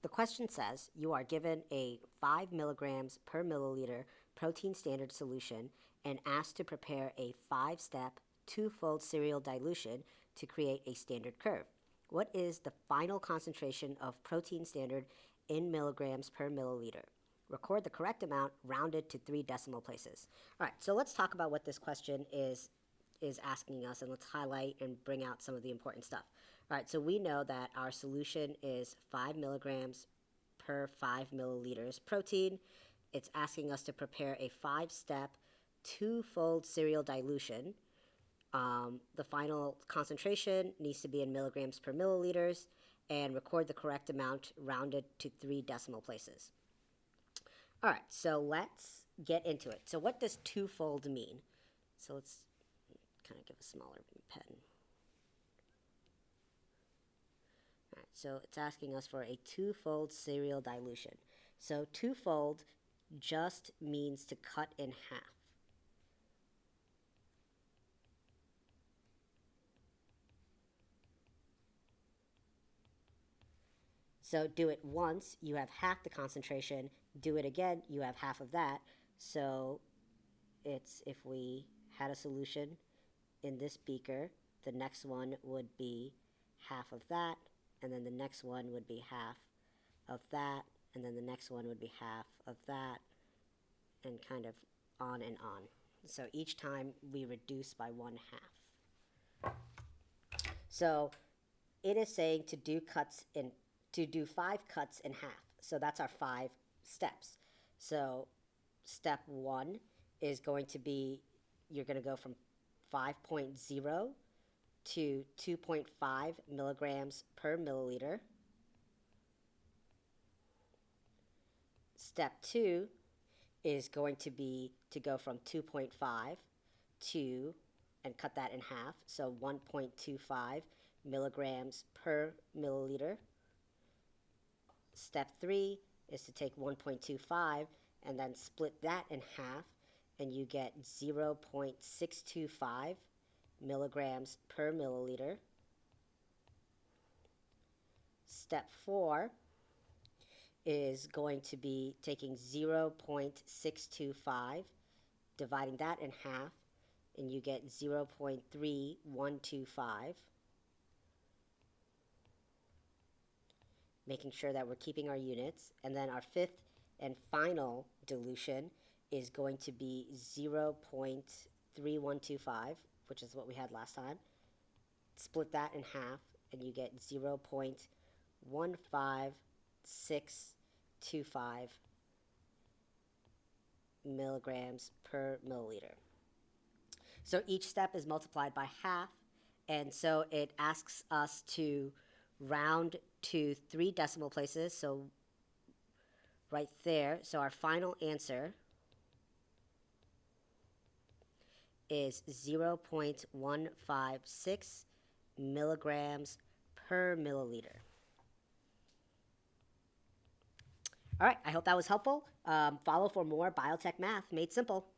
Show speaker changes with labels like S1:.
S1: The question says you are given a 5 milligrams per milliliter protein standard solution and asked to prepare a 5-step, 2-fold serial dilution to create a standard curve. What is the final concentration of protein standard in milligrams per milliliter? Record the correct amount rounded to 3 decimal places. All right, so let's talk about what this question is asking us, and let's highlight and bring out some of the important stuff. All right, so we know that our solution is 5 milligrams per 5 milliliters protein. It's asking us to prepare a 5-step, 2-fold serial dilution. The final concentration needs to be in milligrams per milliliters, and record the correct amount rounded to 3 decimal places. All right, so let's get into it. So what does 2-fold mean? So let's kind of give a smaller pen. All right, so it's asking us for a 2-fold serial dilution. So 2-fold just means to cut in half. So do it once, you have half the concentration. Do it again, you have half of that. So it's, if we had a solution in this beaker, the next one would be half of that, and then the next one would be half of that, and then the next one would be half of that, and kind of on and on. So each time we reduce by 1/2. So it is saying to do 5 cuts in half. So that's our 5 steps. So step 1 is going to be, you're going to go from 5.0 to 2.5 milligrams per milliliter. Step 2 is going to be to go from 2.5 to, and cut that in half, so 1.25 milligrams per milliliter. Step 3 is to take 1.25 and then split that in half, and you get 0.625 milligrams per milliliter. Step 4 is going to be taking 0.625, dividing that in half, and you get 0.3125. Making sure that we're keeping our units. And then our 5th and final dilution is going to be 0.3125, which is what we had last time. Split that in half, and you get 0.15625 milligrams per milliliter. So each step is multiplied by half, and so it asks us to round to 3 decimal places, so right there. So our final answer is 0.156 milligrams per milliliter. All right, I hope that was helpful. Follow for more biotech math made simple.